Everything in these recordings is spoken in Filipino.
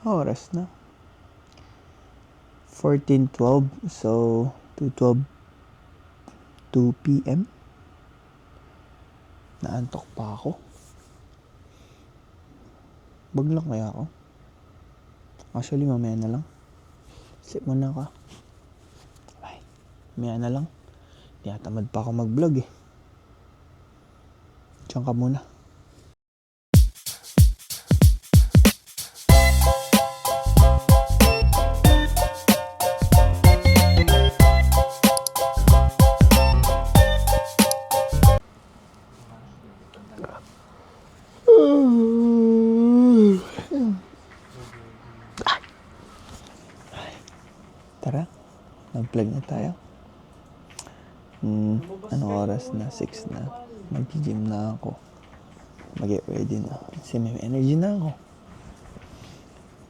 Oras na. 14:12. So, 2:12. 2 p.m. Naantok pa ako. Bag lang kaya ako. Actually, mamaya na lang. Sleep muna ka. Bye. Mamaya na lang. Tinatamad pa ako mag-vlog eh. Diyan ka muna. Tara, mag-vlog na tayo. Anong oras na? 6 na. Mag-gym na ako. Mag-get ready na. Kasi may energy na ako.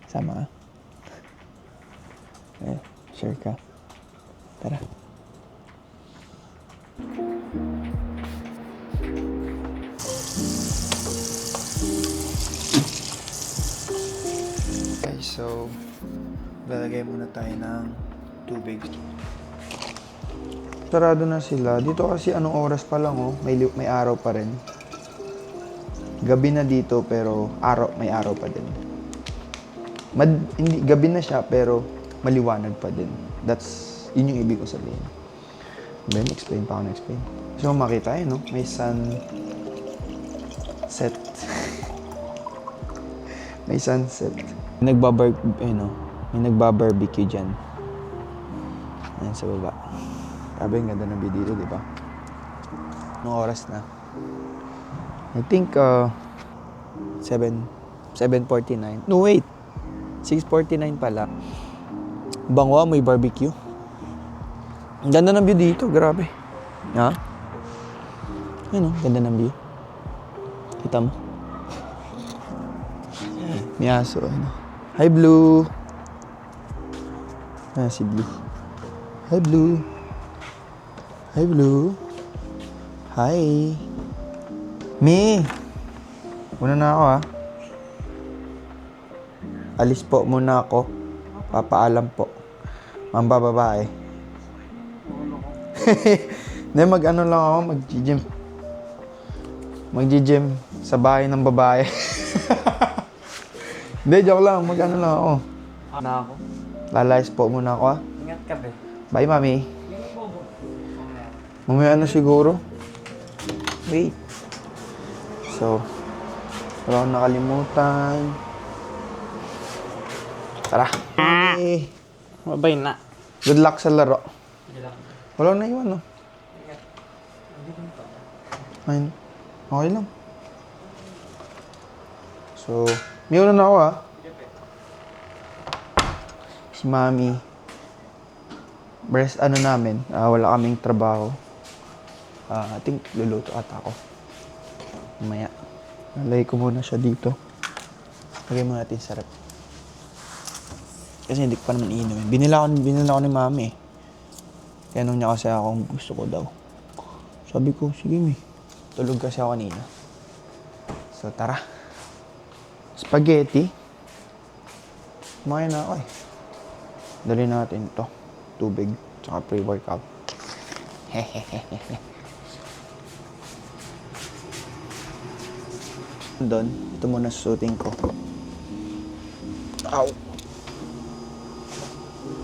Sama ka? Share ka. Tara. Okay, so lalagay muna tayo ng tubig. Sarado na sila. Dito kasi anong oras pa lang may araw pa rin. Gabi na dito pero may araw pa din. Hindi, gabi na siya pero maliwanag pa din. Yun yung ibig ko sabihin. Ben, explain pa ako na-explain. So makita no? May sunset. May sunset. May nagbabarbecue dyan. Ayan sa baba. Sabi, ang ganda ng view dito, di ba? Anong oras na? I think, 7:49. No, wait! 6:49 pala. Bangwa, may barbecue. Ang ganda ng view dito, grabe. Ha? Ano, ganda ng view. Kita mo? May aso, ano. Hi, Blue! Ayan si Blue. Hi, Blue! Hi, Blue! Hi! Me! Una na ako, ha? Alis po muna ako. Papaalam po. Mamba babae. Hindi, mag-ano lang ako, mag-gym. Mag-gym sa bahay ng babae. Hindi, joke lang. Mag-ano lang ako. Na ako. Lalayas po muna ako, ha? Ingat ka, be. Bye, Mami. Mamaya na siguro. Wait. So, wala akong nakalimutan. Tara. Okay. Mabay na. Good luck sa laro. Wala na iwan, no? Ayun. Okay lang. So, may una na ako, ha? Si Mami. Namin. Wala kaming trabaho. I think luluto ata ako. Mamaya. Nalagay ko muna siya dito. Lagay muna natin sa rep. Kasi hindi ko pa naman iinumin. Binila ko ni Mami. Tinanong niya kasi ako kung gusto ko daw. Sabi ko, sige mi. Tulog kasi ako kanina. So tara. Spaghetti. Kumain na ako eh. Dali natin to. Tubig. Tsaka pre-workout. Doon. Ito muna susutin ko. Ow!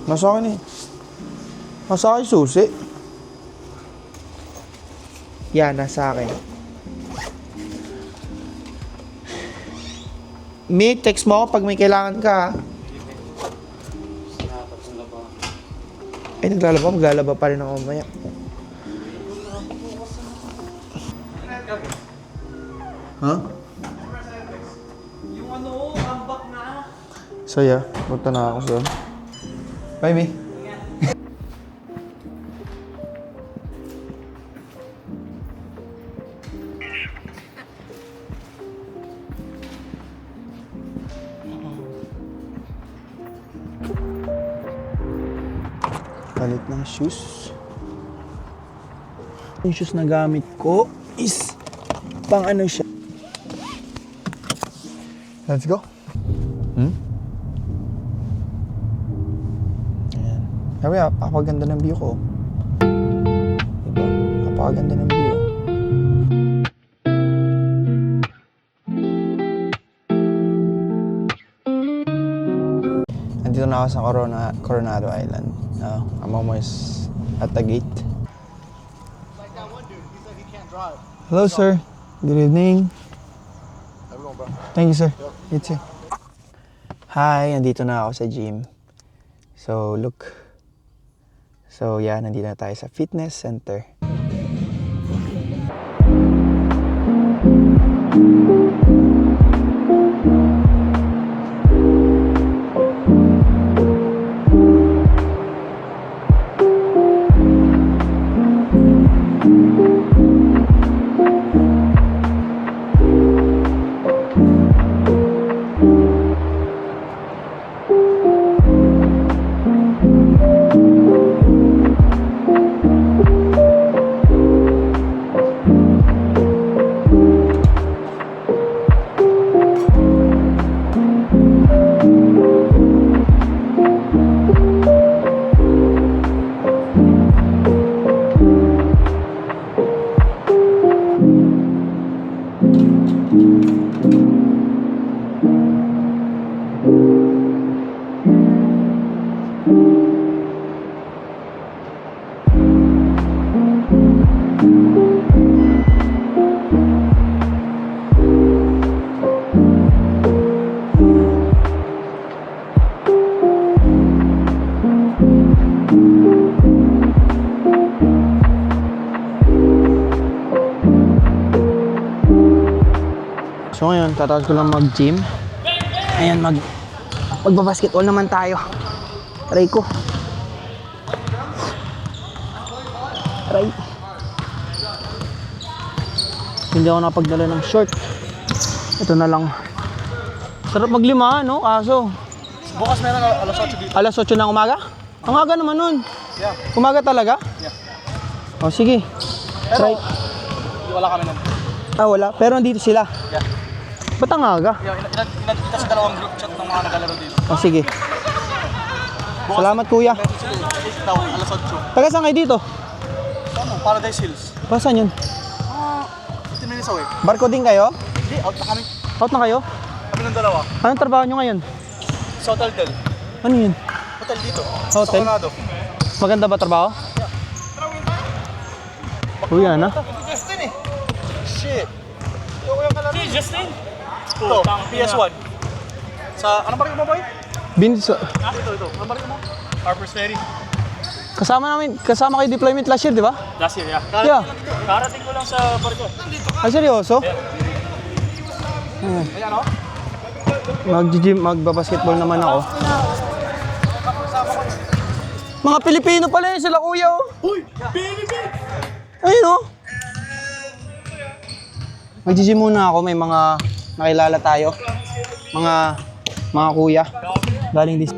Nasa akin eh. Nasa akin susi. Yan, nasa akin. Mi, text mo ako pag may kailangan ka, ha? Ay, naglalaba. Maglalaba pa rin ako mamaya. Ha? Yung ambak na. Saya. Punta na ako doon. Bye, Mi. Palit ng shoes. Yung shoes na gamit ko is pang ano siya. Let's go. Sabi, napakaganda ng view ko. Diba? Napakaganda ng view. Nandito na ako sa Coronado Island. I'm almost at the gate. Hello, sir. Good evening. Thank you, sir. You too. Hi, nandito na ako sa gym. So, look. So, yeah, nandito na tayo sa fitness center. So ngayon, tatapos ko lang mag-gym. Ayan, magbabasketball naman tayo. Aray ko. Aray. Hindi ako napagdala ng short. Ito na lang. Sarap maglima, no? Kaso Bukas meron alas 8 dito. alas 8 ng umaga? Ang aga naman nun. Yeah. Umaga talaga? Yeah. O sige. Pero, Try. wala kami nun. Wala. Pero nandito sila. Yeah. Ba't ang aga? Yeah, inagkita sa dalawang group chat ng mga naglalaro dito. O sige. Salamat kuya. Daw, alas 8. Taga saan kayo dito? Ano? Paradise Hills. Pa saan yun? 15 minutes away. Barko din kayo? Hindi, out na kami. Out na kayo? Kami ng dalawa. Anong trabaho nyo ngayon? Sa Hotel Del. Ano yun? Hotel dito. Hotel? Sa Coronado. Maganda ba trabaho? Uy, ano? Justin eh. Shit. Yung yung kalaro. Si Justin? Ito, PS1. Sa, anong baril mo boy? Ito. Ito. Anong baril mo? Harper's Ferry. Kasama kayo deployment last year, di ba? Last year, yeah. Yeah. Karating ko lang sa barko. Ay, seryoso? Ayan o. Mag-gym, magbabasketball naman ako. Mga Pilipino pala yun sila kuya, oh. Uy! Pilipin! Ayun, oh. Mag-gym muna ako, may mga nakilala tayo. Mga kuya. Galing dis.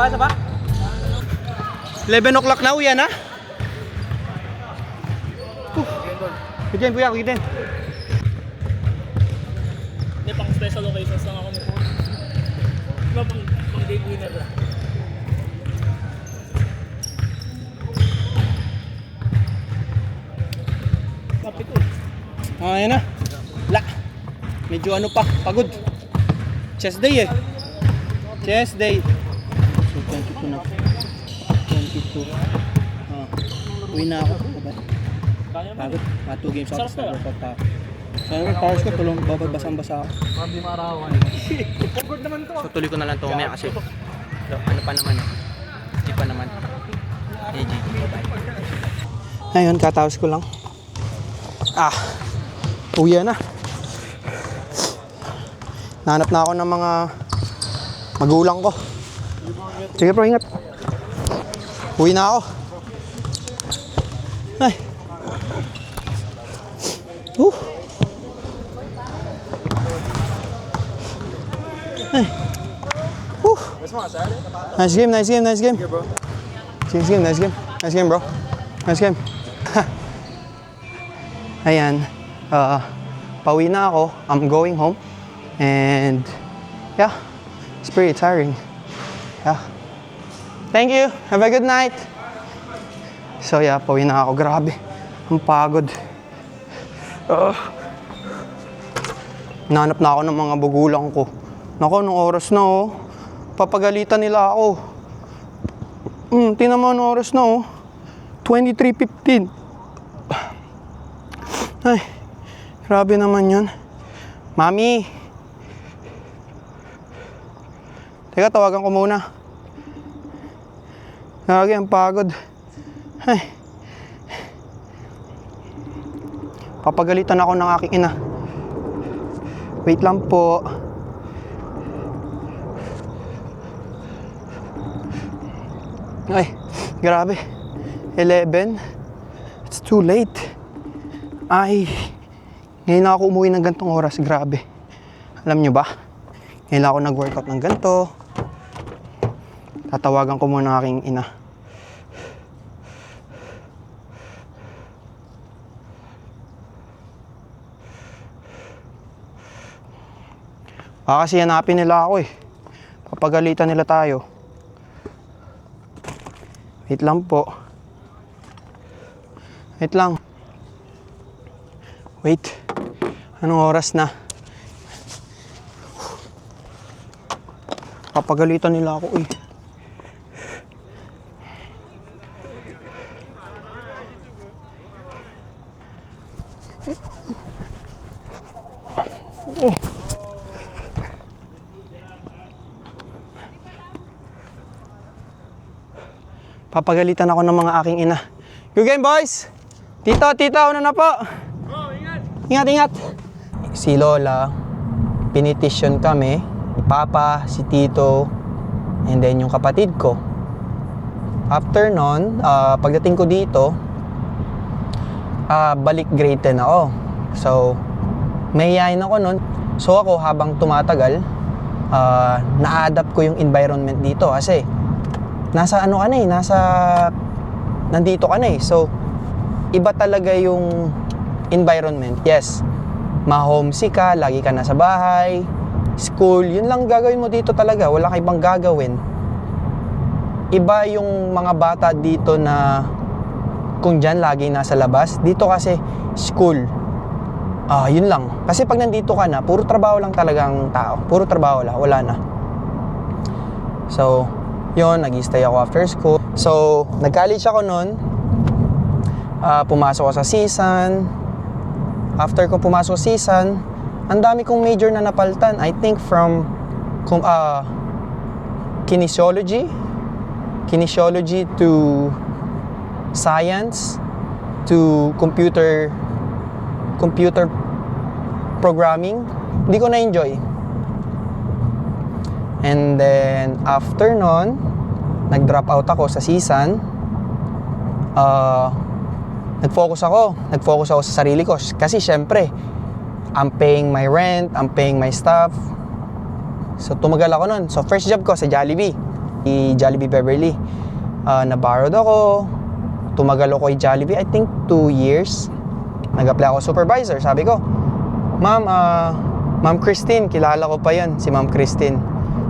isa pa? 11 o'clock na, uyan ha? Kuya, kuya, kuya. Hindi, pang special occasions lang ako may food. Diba pang game winner lang? Kapit ko. Ayan na. La. Medyo ano pa, pagod. Chest day eh. Chest day. So, 22 na. 22. Uwi na ako. Pagod. 2 games ako. Tapos nag-workout pa ako. Sabi ko, powers ko, tulong, basang-basa ako. Hindi maarawan. Pagod naman to. So, tuloy ko na lang ito umaya kasi ano pa naman eh. Hindi pa naman. Ayun, katapos ko lang. Uwi na. Nahanap na ako ng mga magulang ko. Sige bro, ingat. Uwi na ako. Ay. Ay. Nice game, nice game, nice game. Nice game, nice game. Nice game, bro. Nice game. Ayan. Pauwi na ako. I'm going home. And yeah, it's pretty tiring. Yeah. Thank you. Have a good night. So yeah, pauwi na ako. Grabe. Ang pagod. Nanap na ako ng mga bugulang ko. Nako, nung oras na oh. Papagalitan nila ako. Tingnan mo anong oras na oh. 23:15. Ay, grabe naman yun. Mami! Teka, tawagan ko muna. Lagi, ang pagod. Ay. Papagalitan ako ng aking ina. Wait lang po. Ay, grabe. 11. It's too late. Ay, ngayon ako umuwi ng gantong oras. Grabe. Alam nyo ba? Ngayon ako nag-workout ng ganito. Tatawagan ko muna aking ina. Kasi hanapin nila ako eh. Papagalitan nila tayo. Wait lang po. Wait lang. Wait. Anong oras na? Papagalitan nila ako eh. Papagalitan ako ng mga aking ina. Good game, boys! Tito, tita, una na po! Ingat, ingat! Si Lola, pinitisyon kami, si Papa, si Tito, and then yung kapatid ko. After nun, pagdating ko dito, balik grade 10 ako. So, mahihayin ako nun. So ako, habang tumatagal, na-adapt ko yung environment dito kasi nasa ano ka na eh, nandito ka na eh. So, iba talaga yung environment. Yes, ma-homesick ka, lagi ka nasa bahay, school, yun lang gagawin mo dito talaga. Wala ka ibang gagawin. Iba yung mga bata dito na kung dyan lagi nasa labas. Dito kasi school. Yun lang. Kasi pag nandito ka na, puro trabaho lang talagang tao. Puro trabaho lang, wala na. So, yun, nag-stay ako after school. So, nag-college ako nun. Pumasok ako sa season. After ko pumasok sa season, ang dami kong major na napaltan. I think from kinesiology to science to computer programming. Hindi ko na-enjoy. And then, after nun, nag-drop out ako sa season. Nag-focus ako sa sarili ko. Kasi syempre, I'm paying my rent, I'm paying my stuff. So, tumagal ako nun. So, first job ko sa Jollibee. Ni Jollibee Beverly. Na-borrowed ako. Tumagal ako kay Jollibee, I think 2 years. Nag-apply ako supervisor. Sabi ko, Ma'am, Ma'am Christine, kilala ko pa yan, si Ma'am Christine.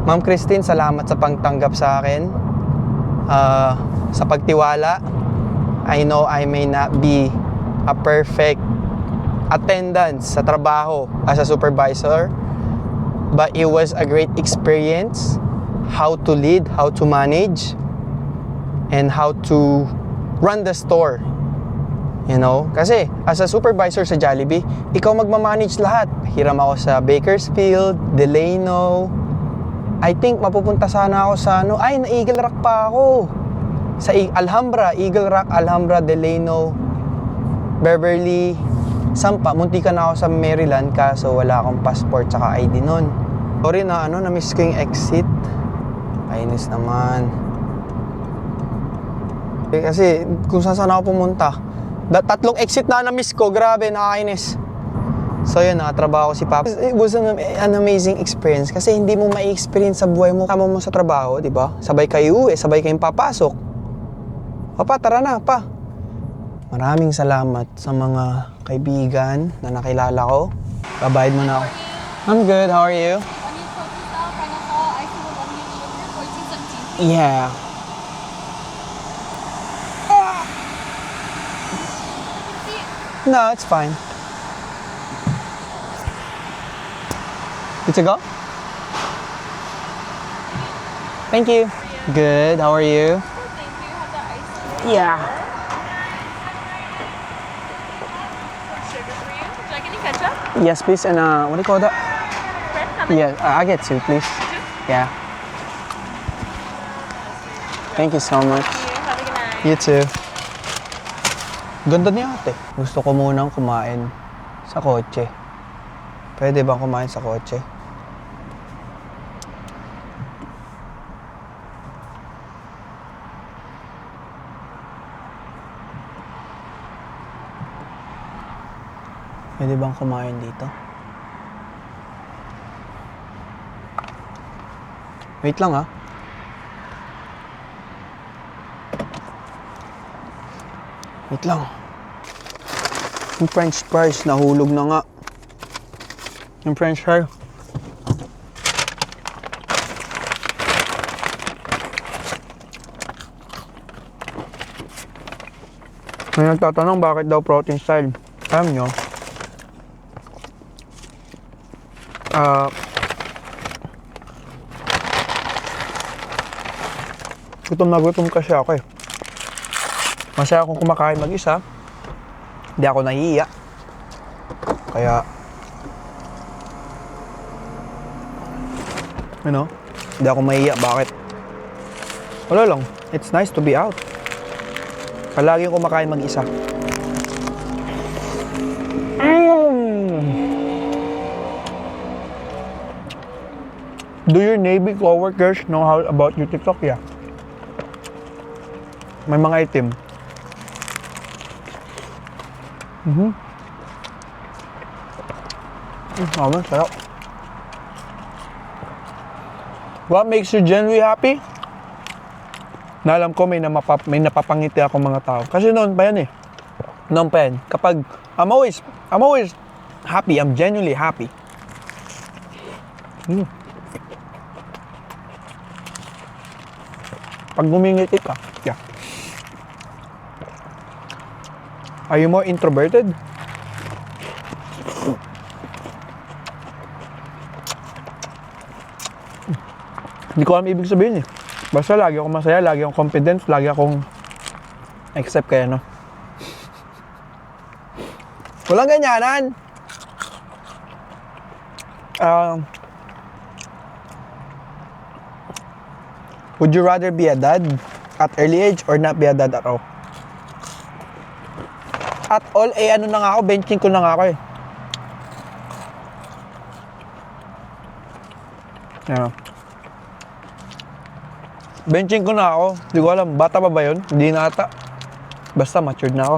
Ma'am Christine, salamat sa pagtanggap sa akin. Sa pagtiwala. I know I may not be a perfect attendance sa trabaho as a supervisor, but it was a great experience how to lead, how to manage, and how to run the store. You know? Kasi as a supervisor sa Jollibee, ikaw magmamanage lahat. Hiram ako sa Bakersfield, Delano. I think mapupunta sana ako sa na-Eagle Rock pa ako. Sa Alhambra, Eagle Rock, Alhambra, Delano, Beverly, Sampa. Muntikan na ako sa Maryland kaso wala akong passport tsaka ID nun. Sorry na na-miss ko yung exit. Kainis naman. Kasi kung saan ako pumunta, 3 exit na na-miss ko, grabe, nakakainis. So yun, nakatrabaho ko si Papa. It was an amazing experience kasi hindi mo ma-experience sa buhay mo. Kama mo sa trabaho, di ba? Sabay kayo sabay kayong papasok. Papa, tara na, pa. Maraming salamat sa mga kaibigan na nakilala ko. Babayad mo na ako. I'm good, how are you? Yeah. No, it's fine. Good to go? Thank you. Good, how are you? Yeah. Sugar for you. Would you like any ketchup? Yes, please. And what do you call that? Bread? How many? Yeah, I get 2, please. 2? Yeah. Thank you so much. Have a good night. You too. Ganda niya ate. Gusto ko munang kumain sa kotse. Pwede bang kumain sa kotse? Pwede bang kumain dito? Wait lang ah. Wait lang. Yung french fries, nahulog na nga. Yung french fries. May nagtatanong bakit daw protein style. Alam nyo, gutom na gutom kasi ako eh. Masaya akong kumakain mag-isa. Hindi ako nahihiya. Kaya, hindi ako mahihiya. Bakit? Wala lang. It's nice to be out. Palagi akong kumakain mag-isa. Do your Navy coworkers know how about your TikTok? Yeah. May mga item. Sarap. What makes you genuinely happy? Na alam ko may napapangiti ako mga tao. Kasi noon pa yan eh. Noon pa yan. Kapag I'm always happy. I'm genuinely happy. Pag gumingiti ka, yeah. Are you more introverted? Hindi ko alam ibig sabihin eh. Basta lagi akong masaya, lagi akong confident, lagi akong accept kaya no. Walang ganyanan. Would you rather be a dad at early age or not be a dad at all? At all, ano na nga ako, benching ko na nga ako eh. Yeah. Benching ko na ako. Hindi ko alam, bata pa ba yun? Hindi na ata. Basta matured na ako.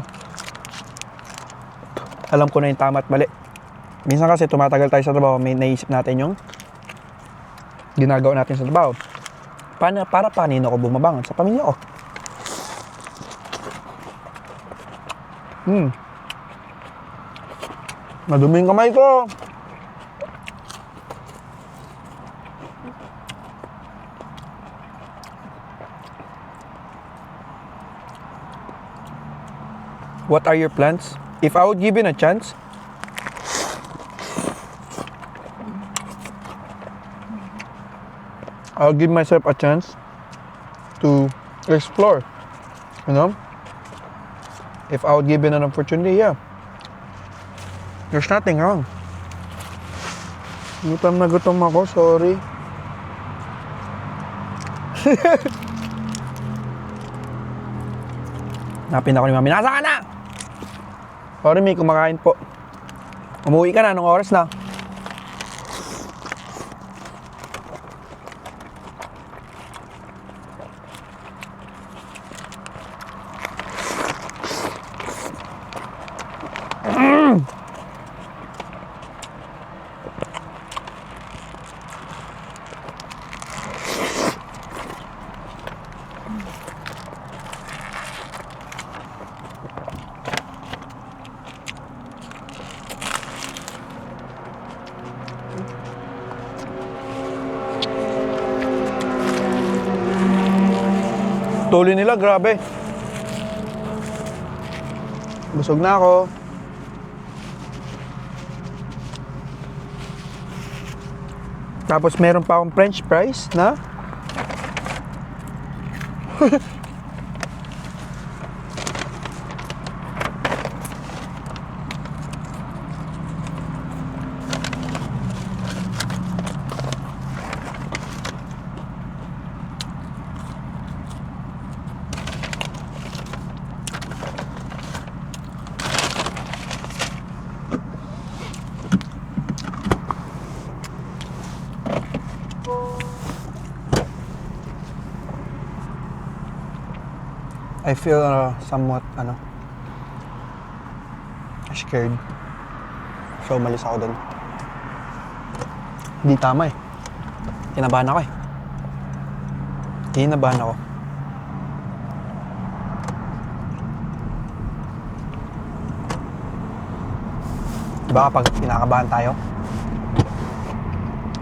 Alam ko na yung tama at mali. Minsan kasi tumatagal tayo sa trabaho, may naisip natin yung ginagawa natin sa trabaho. Para panino ako bumabangon sa pamilya ko. Madumi yung kamay ko. What are your plans? If I would give you a chance, I'll give myself a chance to explore, you know? If I would give it an opportunity, yeah. There's nothing wrong. Gutom na gutom ako, sorry. Napin ako ni Mami, nasa ka na! Sorry, may kumakain po. Umuwi ka na, anong oras na? Tuloy nila, grabe. Busog na ako. Tapos meron pa akong french fries na I feel somewhat scared. So umalis ako dun. Hindi tama eh. Kinabahan ako eh. Kinabahan ako. Diba kapag kinakabahan tayo,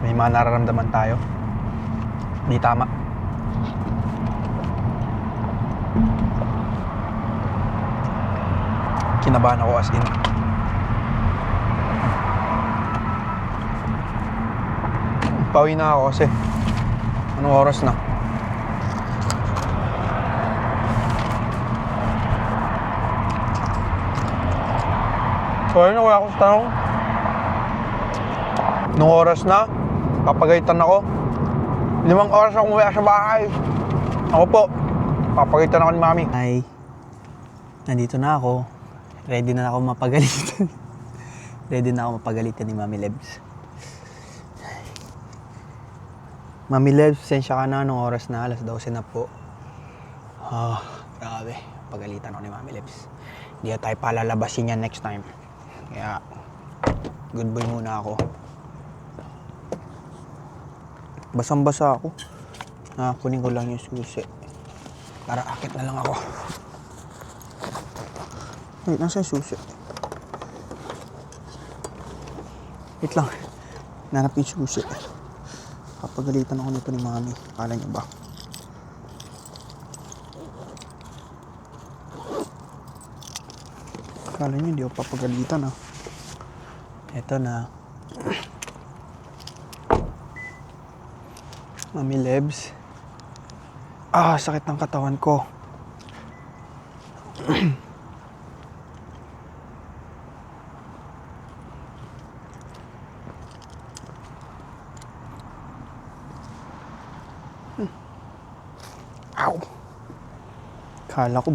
may mga nararamdaman tayo. Hindi tama. Kinabahan ako as in. Pauwi na ako kasi anong oras na? Sorry na kuya ako sa tanong. Anong oras na? Papagalitan ako. 5 oras ako umuwi sa bahay. Ako po. Papagalitan ako ni Mami. Hi. Nandito na ako. Ready na ako mapagalitan. Ready na ako mapagalitan ni Mami Lebs. Mami Lebs, sensya ka na. Anong oras na? 12:00 na po. Grabe. Pagalitan ako ni Mami Lebs. Hindi na tayo palalabasin yan next time. Kaya, good boy muna ako. Basang-basa ako. Kunin ko lang yung susi. Para akit na lang ako. Wait, nasa yung susi? Wait lang. Nanap yung susi. Kapagalitan ako nito ni Mami. Akala niyo ba? Akala niyo hindi ako papagalitan ah. Eto na. Mami Lebs. Sakit ng katawan ko. Ow! Kala ko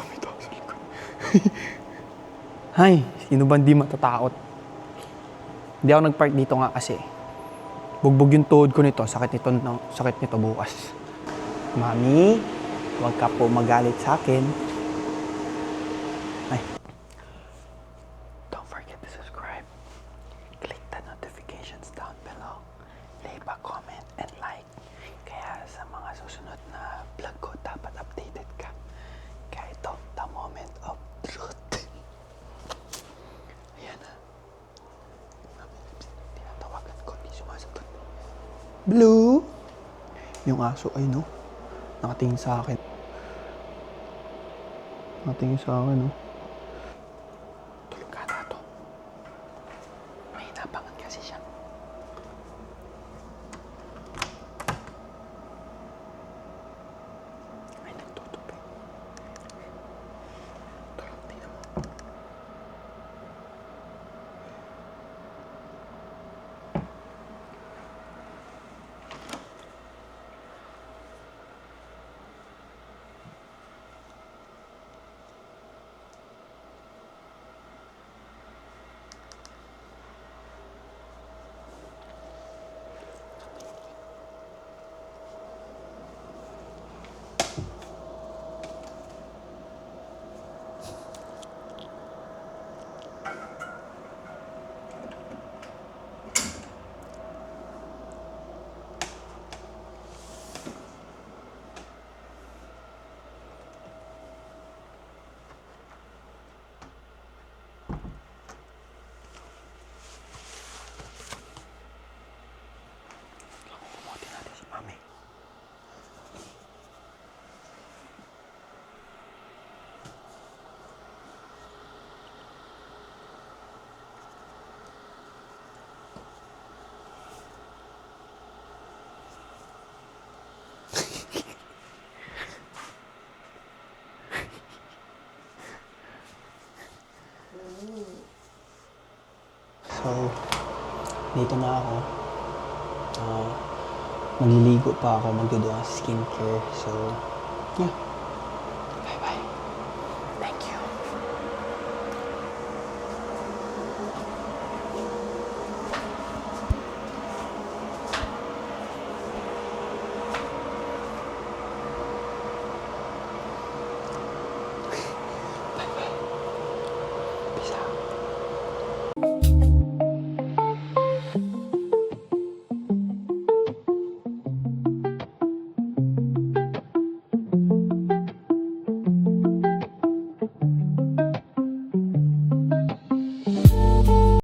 may tao sa likod. Hay, sino ba hindi matatakot? Hindi ako nag-park dito nga kasi. Bugbog yung tuhod ko nito, sakit nito bukas. Mami, huwag ka po magalit sa akin. Ay. Don't forget to subscribe. Click the notifications down below. Leave a comment. Blue! Yung aso ay no, nakatingin sa akin. Nakatingin sa akin, no. Tulog ka na to. May napangan kasi siya. Ay, nagtutupi. Tulog, tingnan mo. Buti natin si Mami. So, dito na ako. Magliligo pa ako, magdo-do ang skincare. So, yeah.